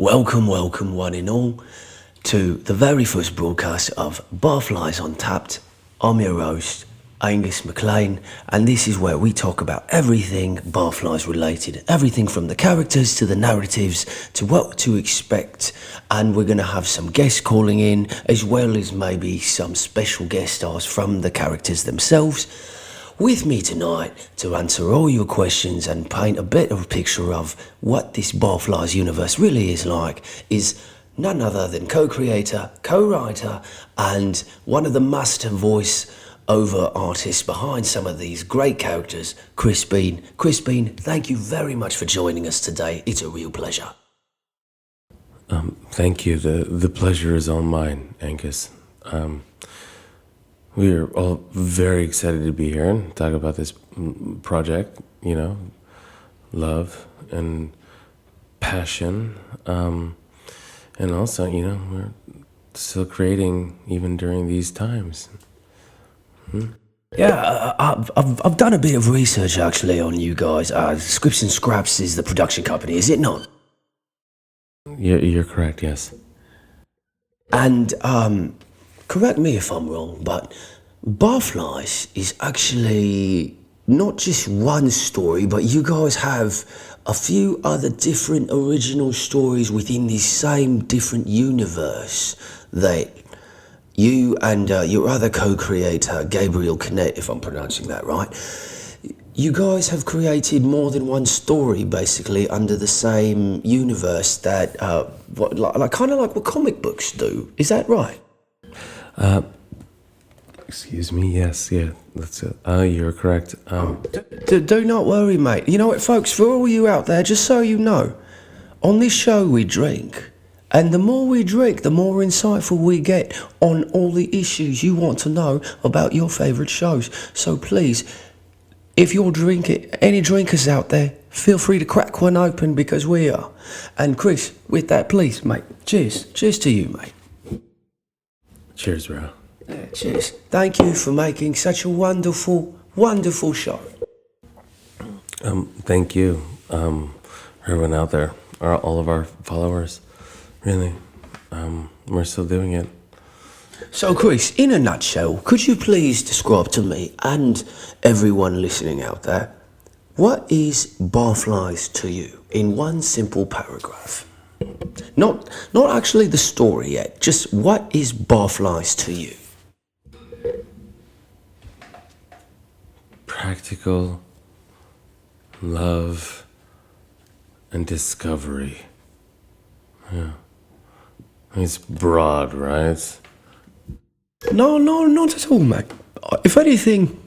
Welcome, welcome, one and all, to the very first broadcast of Barflies Untapped. I'm your host, Angus MacClaine, and this is where we talk about everything Barflies related, everything from the characters to the narratives to what to expect, and we're going to have some guests calling in, as well as maybe some special guest stars from the characters themselves. With me tonight to answer all your questions and paint a bit of a picture of what this Barflies universe really is like is none other than co-creator, co-writer, and one of the master voice-over artists behind some of these great characters, Chris Bean. Chris Bean, thank you very much for joining us today. It's a real pleasure. Thank you. The pleasure is all mine, Angus. We are all very excited to be here and talk about this project, love and passion. And also, we're still creating even during these times. Yeah, I've done a bit of research actually on you guys. Scripts and Scraps is the production company, is it not? You're correct, yes. And correct me if I'm wrong, but Barflies is actually not just one story, but you guys have a few other different original stories within this same different universe that you and your other co-creator, Gabriel Canet, if I'm pronouncing that right, you guys have created more than one story basically under the same universe that, kind of like what comic books do. Is that right? Excuse me, yes, yeah, that's it. You're correct. Do not worry, mate. You know what, folks, for all you out there, just so you know, on this show we drink, and the more we drink, the more insightful we get on all the issues you want to know about your favourite shows. So please, if you're drinking, any drinkers out there, feel free to crack one open because we are. And Chris, with that, please, mate, cheers. Cheers to you, mate. Cheers, bro. Yeah, cheers. Thank you for making such a wonderful, wonderful show. Thank you, everyone out there, all of our followers. Really, we're still doing it. So, Chris, in a nutshell, could you please describe to me and everyone listening out there, what is Barflies to you in one simple paragraph? Not actually the story yet, just what is Barflies to you? Practical love and discovery. Yeah. It's broad, right? No, not at all, mate. If anything,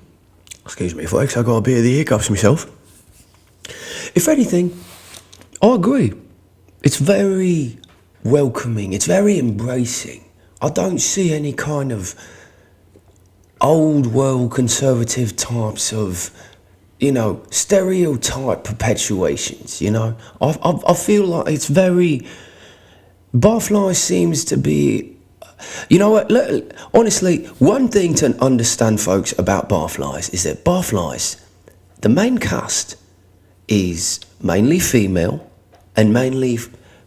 excuse me, folks, I got a bit of the hiccups myself. If anything, I agree. It's very welcoming, it's very embracing. I don't see any kind of old world conservative types of, stereotype perpetuations, I feel like it's very, Barflies seems to be, you know what, honestly, one thing to understand, folks, about Barflies is that Barflies, the main cast is mainly female and mainly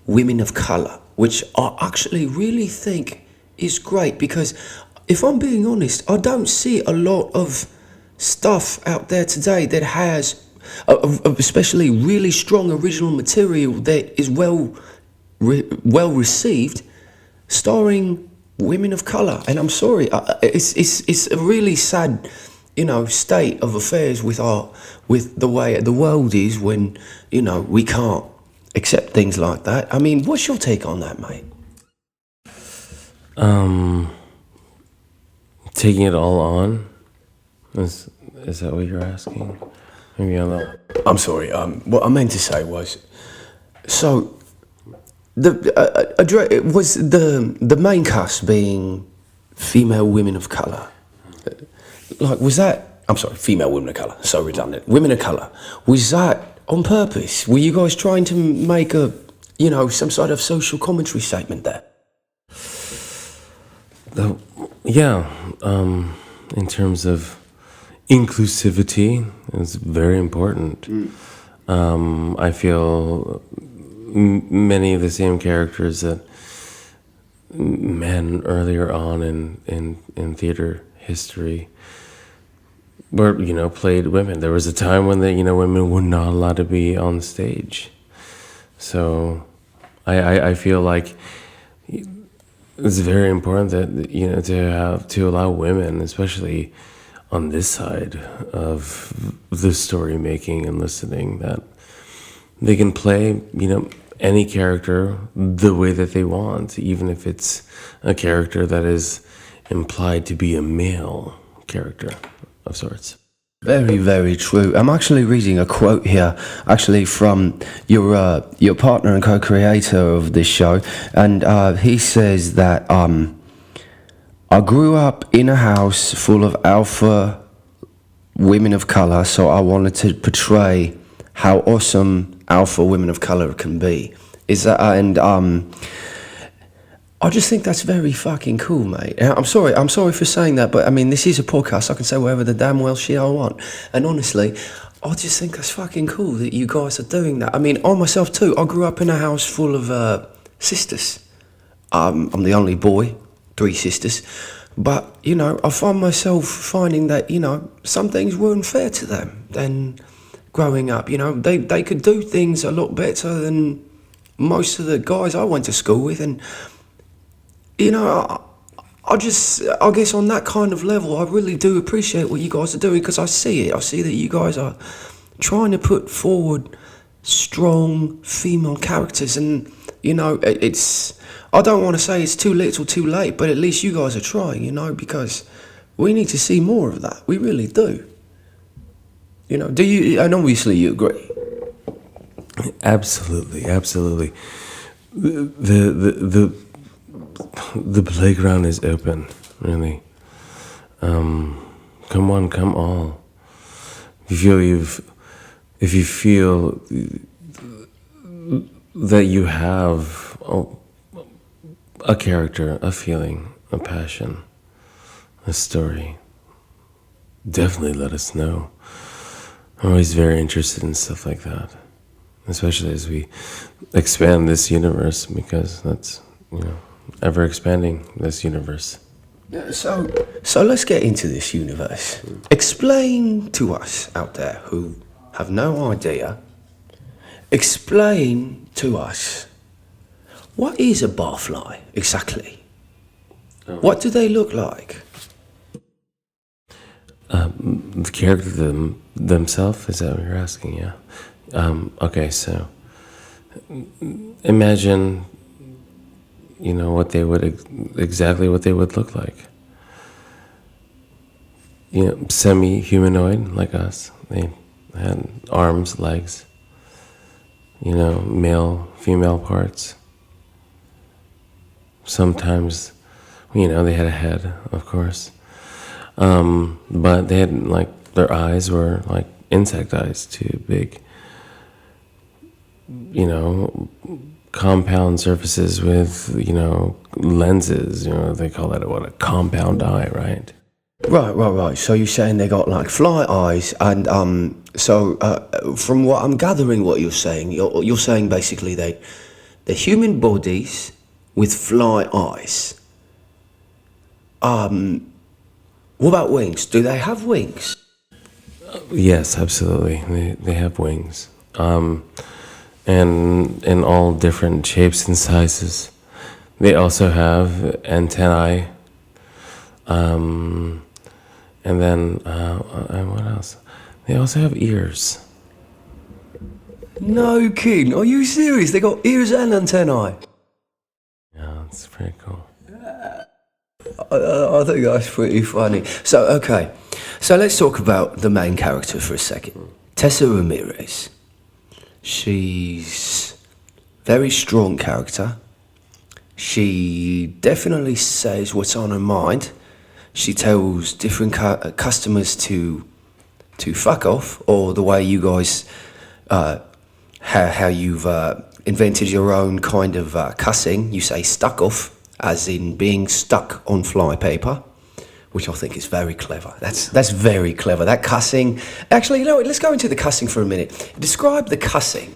women of colour, which I actually really think is great because if I'm being honest, I don't see a lot of stuff out there today that has, especially really strong original material that is well received, starring women of colour. And I'm sorry, it's a really sad, state of affairs with the way the world is when, we can't accept things like that. I mean, what's your take on that, mate? Taking it all on? Is that what you're asking? Maybe I'm not. I'm sorry. What I meant to say was, so was the main cast being female women of colour? Like, was that? I'm sorry, female women of colour. So redundant. Women of colour. Was that on purpose? Were you guys trying to make some sort of social commentary statement there? Yeah, in terms of inclusivity, it's very important. I feel many of the same characters that men earlier on in theater history were, played women. There was a time when women were not allowed to be on stage. So I feel like it's very important that to allow women, especially on this side of the story making and listening, that they can play any character the way that they want, even if it's a character that is implied to be a male character of sorts. Very, very true. I'm actually reading a quote here, actually from your partner and co-creator of this show, and he says that I grew up in a house full of alpha women of color, so I wanted to portray how awesome alpha women of color can be. I just think that's very fucking cool, mate. I'm sorry for saying that, but I mean, this is a podcast. I can say whatever the damn well shit I want. And honestly, I just think that's fucking cool that you guys are doing that. I mean, I myself too, I grew up in a house full of sisters. I'm the only boy, 3 sisters. But, I find myself finding that, some things weren't fair to them then growing up. They could do things a lot better than most of the guys I went to school with. And I guess on that kind of level, I really do appreciate what you guys are doing, because I see it. I see that you guys are trying to put forward strong female characters, and I don't want to say it's too little too late, but at least you guys are trying, because we need to see more of that. We really do. Do you, and obviously you agree. Absolutely. The playground is open, really. Come on, come all. If you feel that you have a character, a feeling, a passion, a story, definitely let us know. I'm always very interested in stuff like that, especially as we expand this universe, because that's, ever expanding this universe. So let's get into this universe. Explain to us out there who have no idea, explain to us, what is a barfly exactly? What do they look like? The character themselves, is that what you're asking? Yeah. Okay, so imagine what they would exactly what they would look like. Semi-humanoid like us. They had arms, legs, male, female parts. Sometimes, they had a head, of course. But they had, their eyes were like insect eyes, too big. Compound surfaces with, lenses, they call that a compound eye, right? Right. So you're saying they got fly eyes, and from what I'm gathering, what you're saying basically they're human bodies with fly eyes. What about wings? Do they have wings? Yes, absolutely. They have wings. And in all different shapes and sizes. They also have antennae. And then, and what else? They also have ears. No kidding. Are you serious? They got ears and antennae. Yeah, it's pretty cool. I think that's pretty funny. So, okay. So let's talk about the main character for a second. Tessa Ramirez. She's very strong character. She definitely says what's on her mind. She tells different customers to fuck off, or the way you guys, how you've invented your own kind of cussing. You say stuck off, as in being stuck on flypaper, which I think is very clever. That's very clever. That cussing. Actually, let's go into the cussing for a minute. Describe the cussing.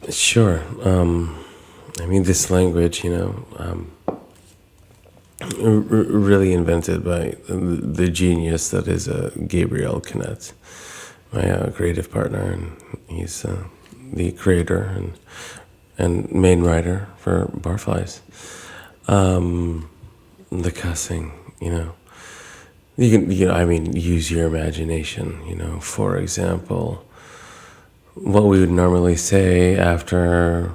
Sure. I mean, this language, really invented by the genius that is Gabriel Canet, my creative partner, and he's the creator and main writer for Barflies. The cussing, I mean, use your imagination. For example, what we would normally say after,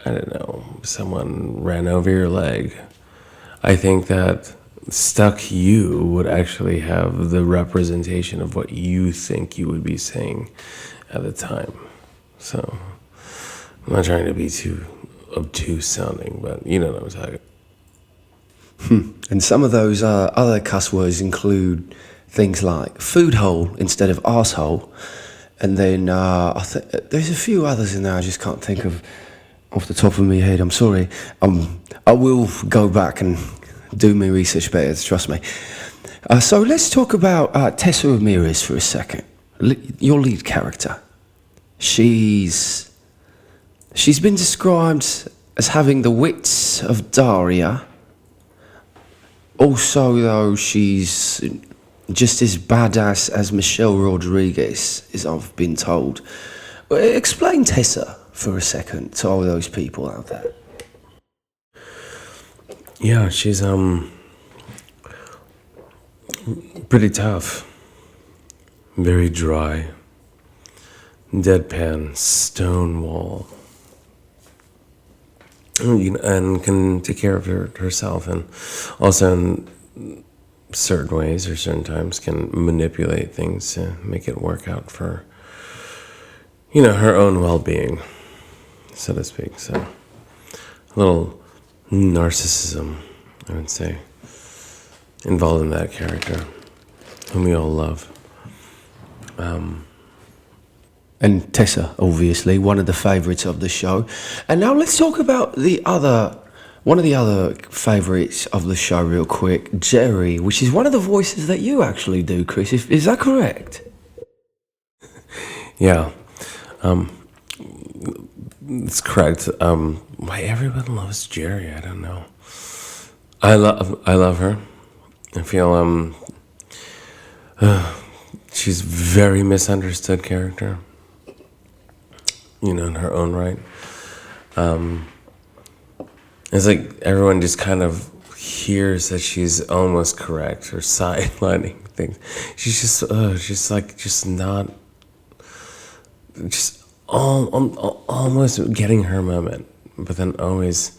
I don't know, someone ran over your leg. I think that stuck you would actually have the representation of what you think you would be saying at the time. So I'm not trying to be too obtuse sounding, but you know what I'm talking. And some of those other cuss words include things like food hole instead of arsehole. And then there's a few others in there I just can't think of off the top of my head. I'm sorry. I will go back and do my research better, trust me. So let's talk about Tessa Ramirez for a second. Your lead character. She's been described as having the wits of Daria. Also, though, she's just as badass as Michelle Rodriguez, as I've been told. Explain Tessa for a second to all those people out there. Yeah, she's pretty tough, very dry, deadpan, stonewall, and can take care of herself, and also in certain ways or certain times can manipulate things to make it work out for her own well-being, so to speak. So a little narcissism, I would say, involved in that character, whom we all love. And Tessa, obviously, one of the favourites of the show. And now let's talk about one of the other favourites of the show real quick, Jerry, which is one of the voices that you actually do, Chris. Is that correct? Yeah, it's correct. Why everyone loves Jerry, I don't know. I love her. I feel she's a very misunderstood character, in her own right. It's like everyone just kind of hears that she's almost correct or sidelining things. She's just not, just almost getting her moment, but then always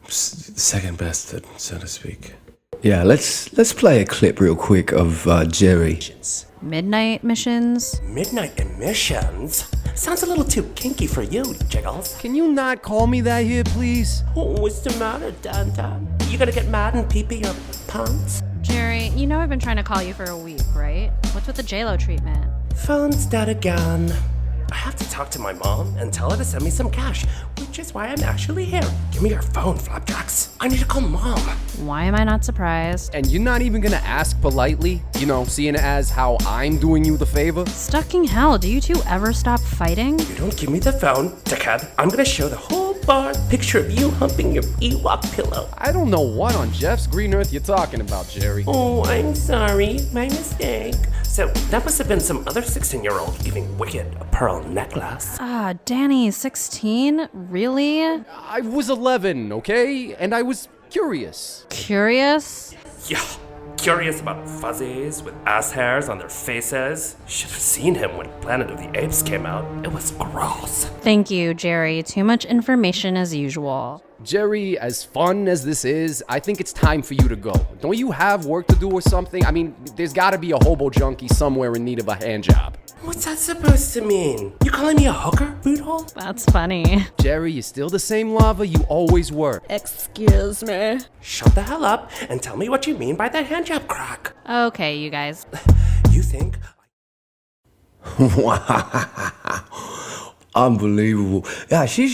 second bested, so to speak. Yeah, let's play a clip real quick of Jerry. Midnight missions? Midnight emissions? Sounds a little too kinky for you, Jiggles. Can you not call me that here, please? Oh, what's the matter, Dan Dan? You gonna get mad and pee-pee your pants? Jerry, you know I've been trying to call you for a week, right? What's with the JLo treatment? Phone's dead again. I have to talk to my mom and tell her to send me some cash, which is why I'm actually here. Give me your phone, Flapjacks. I need to call Mom. Why am I not surprised? And you're not even gonna ask politely? Seeing as how I'm doing you the favor? Stucking hell, do you two ever stop fighting? You don't give me the phone, dickhead. I'm gonna show the whole bar picture of you humping your Ewok pillow. I don't know what on Jeff's green earth you're talking about, Jerry. Oh, I'm sorry. My mistake. So, that must have been some other 16-year-old giving Wicked a pearl necklace. Danny, 16? Really? I was 11, okay? And I was curious. Curious? Yeah, curious about fuzzies with ass hairs on their faces. Should have seen him when Planet of the Apes came out. It was gross. Thank you, Jerry. Too much information as usual. Jerry, as fun as this is, I think it's time for you to go. Don't you have work to do or something? I mean, there's gotta be a hobo junkie somewhere in need of a hand job. What's that supposed to mean? You calling me a hooker, boothole? That's funny. Jerry, you're still the same lava you always were. Excuse me. Shut the hell up and tell me what you mean by that hand job crack. Okay, you guys. You think... Wow. Unbelievable. Yeah, she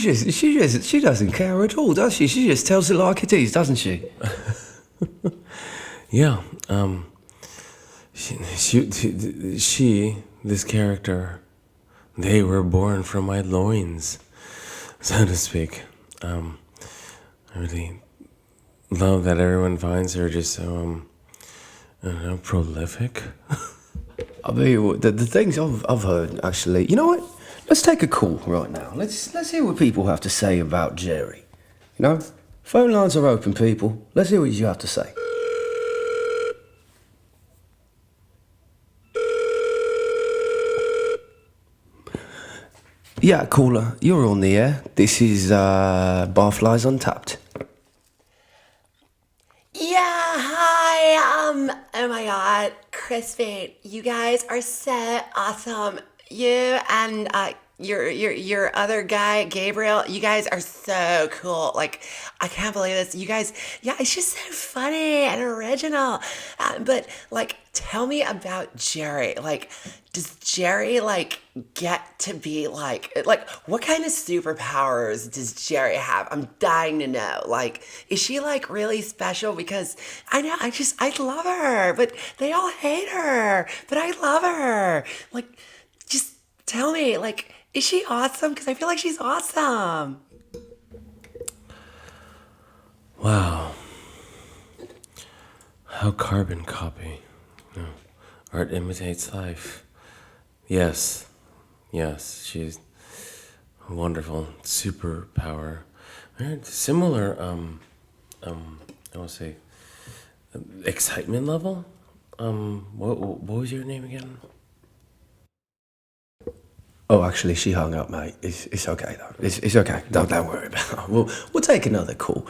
doesn't care at all, does she? She just tells it like it is, doesn't she? Yeah. She, this character, they were born from my loins. so to speak. I really love that everyone finds her just so, I don't know, prolific. I mean, the things I've heard, actually. You know what? Let's take a call right now. Let's hear what people have to say about Jerry. You know? Phone lines are open, people. Let's hear what you have to say. Yeah, caller, you're on the air. This is Barflies Untapped. Yeah, hi. Oh my God, Crispin, you guys are so awesome. You and your other guy, Gabriel, you guys are so cool. Like, I can't believe this. You guys, yeah, it's just so funny and original. But like, tell me about Jerry. Like, does Jerry like get to be like what kind of superpowers does Jerry have? I'm dying to know. Like, is she like really special? Because I know I love her, but they all hate her. But I love her. Like, just tell me, like, is she awesome? Because I feel like she's awesome. Wow. How carbon copy. You know, art imitates life. Yes, she's a wonderful superpower. Very similar, I want to say, excitement level. What was your name again? Oh, actually, she hung up, mate. It's okay though. It's okay. Don't worry about it. We'll take another call.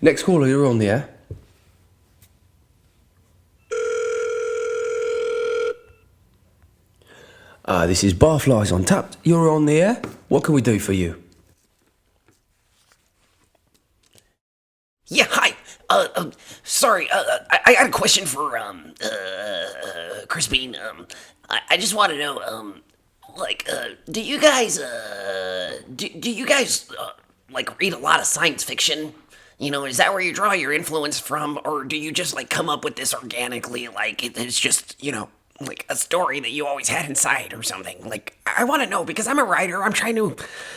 Next caller, you're on the air. This is Barflies Untapped. You're on the air. What can we do for you? Yeah, hi. Sorry. I got a question for Crispin. I just want to know, do you guys like read a lot of science fiction? You know, is that where you draw your influence from, or do you just like come up with this organically? Like it's just, you know, like a story that you always had inside or something. Like, I want to know because I'm a writer. I'm trying to,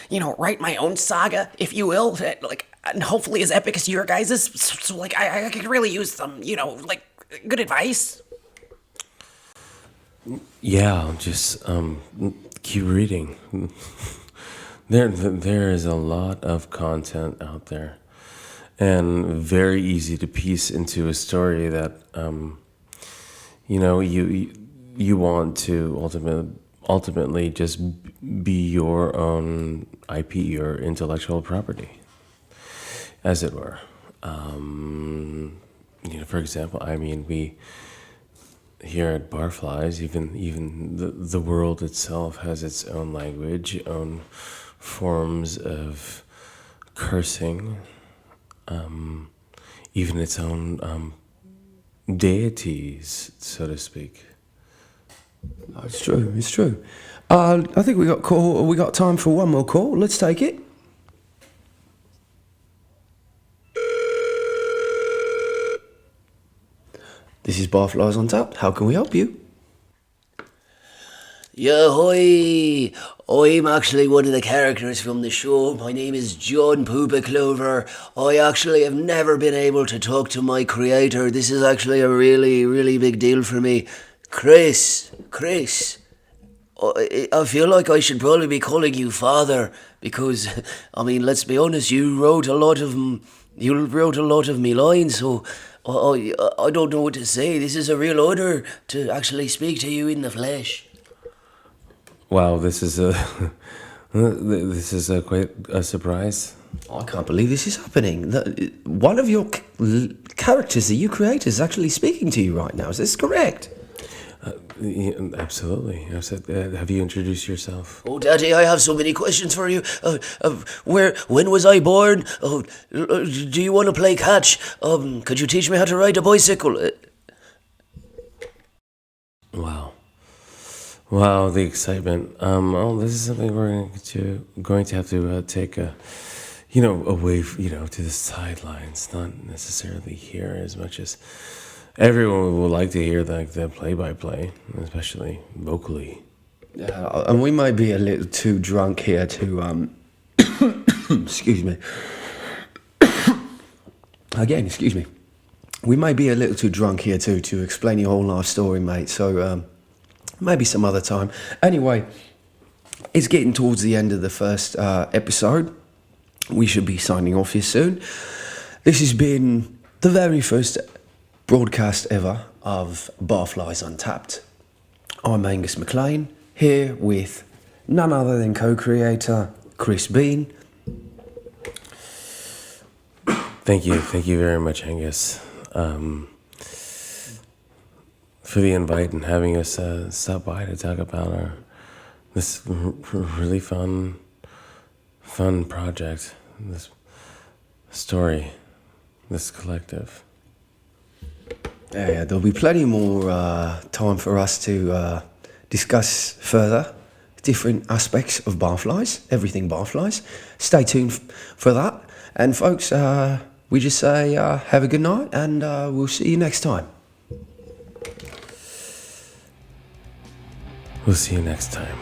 you know, write my own saga, if you will, that, like, and hopefully as epic as your guys's. So like, I could really use some, you know, like, good advice. Yeah, just keep reading. There is a lot of content out there, and very easy to piece into a story that you know you want to ultimately just be your own IP, your intellectual property, as it were. You know, for example, I mean, we here at Barflies, even the world itself has its own language, own forms of cursing, even its own deities, so to speak. Oh, it's true. It's true. I think we got time for one more call. Let's take it. This is Barflies Untapped. How can we help you? Yeah, hi. I'm actually one of the characters from the show. My name is John Poopa Clover. I actually have never been able to talk to my creator. This is actually a really, really big deal for me. Chris, I feel like I should probably be calling you father because, I mean, let's be honest, you wrote a lot of me lines, so I don't know what to say. This is a real honor to actually speak to you in the flesh. Wow, this is quite a surprise. I can't believe this is happening. One of your characters that you created is actually speaking to you right now. Is this correct? Yeah, absolutely. Have you introduced yourself? Oh, Daddy, I have so many questions for you. When was I born? Do you want to play catch? Could you teach me how to ride a bicycle? Wow, the excitement. This is something we're going to have to take away, to the sidelines, not necessarily here as much as everyone would like to hear the play-by-play, especially vocally. Yeah, and we may be a little too drunk here to Excuse me. Again, excuse me. We may be a little too drunk here too to explain your whole life story, mate. So maybe some other time. Anyway, it's getting towards the end of the first episode. We should be signing off here soon. This has been the very first broadcast ever of Barflies Untapped. I'm Angus MacClaine, here with none other than co-creator Chris Bean. Thank you very much, Angus, for the invite and having us stop by to talk about this really fun project, this story, this collective. Yeah, there'll be plenty more time for us to discuss further different aspects of Barflies, everything Barflies. Stay tuned for that. And folks, we just say have a good night, and we'll see you next time. We'll see you next time.